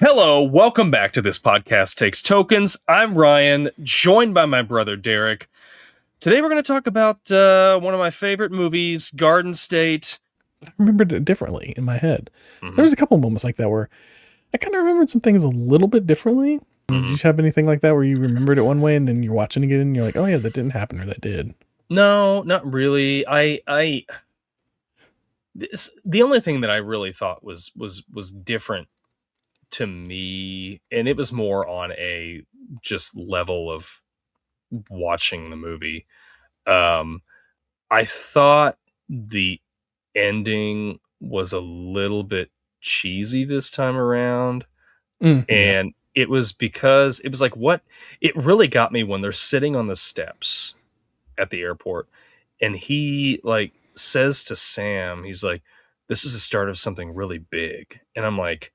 Hello, welcome back to This Podcast Takes Tokens. I'm Ryan, joined by my brother Derek. Today we're going to talk about one of my favorite movies, Garden State. I remembered it differently in my head. There was a couple of moments like that where I kind of remembered some things a little bit differently. Did you have anything like that where you remembered it one way and then you're watching it again and you're like, oh yeah, that didn't happen, or that did? No, not really. The only thing that I really thought was different to me, and it was more on a just level of watching the movie. I thought the ending was a little bit cheesy this time around. And it was because it was like, it really got me when they're sitting on the steps at the airport and he like says to Sam, he's like, this is the start of something really big. And I'm like,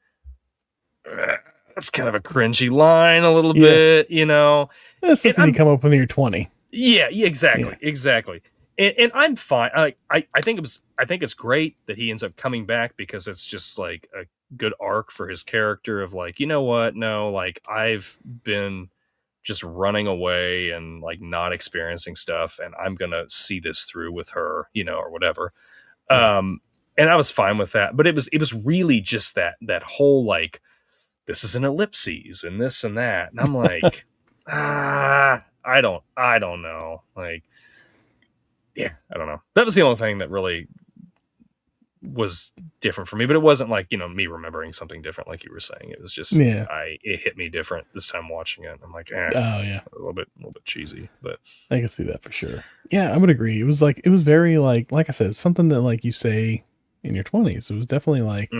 that's kind of a cringy line a little bit, you know. That's something you come up when you're 20. Yeah, exactly. And I'm fine. I think it's great that he ends up coming back, because it's just like a good arc for his character of like, you know what? No, like I've been just running away and like not experiencing stuff, and I'm gonna see this through with her, you know, or whatever. And I was fine with that, but it was really just that whole like, this is an ellipses and this and that. And I'm like, I don't know. Like, yeah, I don't know. That was the only thing that really was different for me, but it wasn't like, you know, me remembering something different, like you were saying. It was just, it hit me different this time watching it. I'm like, a little bit cheesy, but I can see that for sure. Yeah, I would agree. It was very like I said, something that like you say in your 20s. It was definitely like,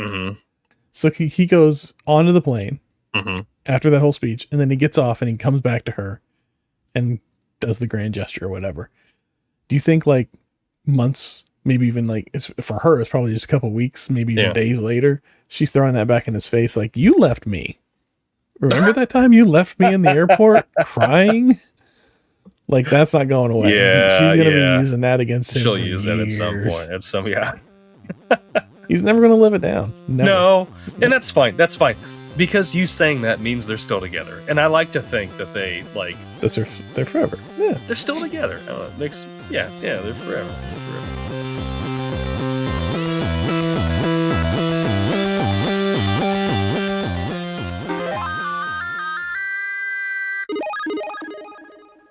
so he goes onto the plane after that whole speech, and then he gets off and he comes back to her and does the grand gesture or whatever. Do you think like months, maybe even like for her, it's probably just a couple weeks, maybe even days later, she's throwing that back in his face like, you left me. Remember that time you left me in the airport crying? Like, that's not going away. Yeah, she's going to be using that against him. She'll use that at some point. He's never going to live it down. Never. No, and that's fine. That's fine. Because you saying that means they're still together. And I like to think that they, like... they're forever. Yeah. They're still together. They're forever. They're forever.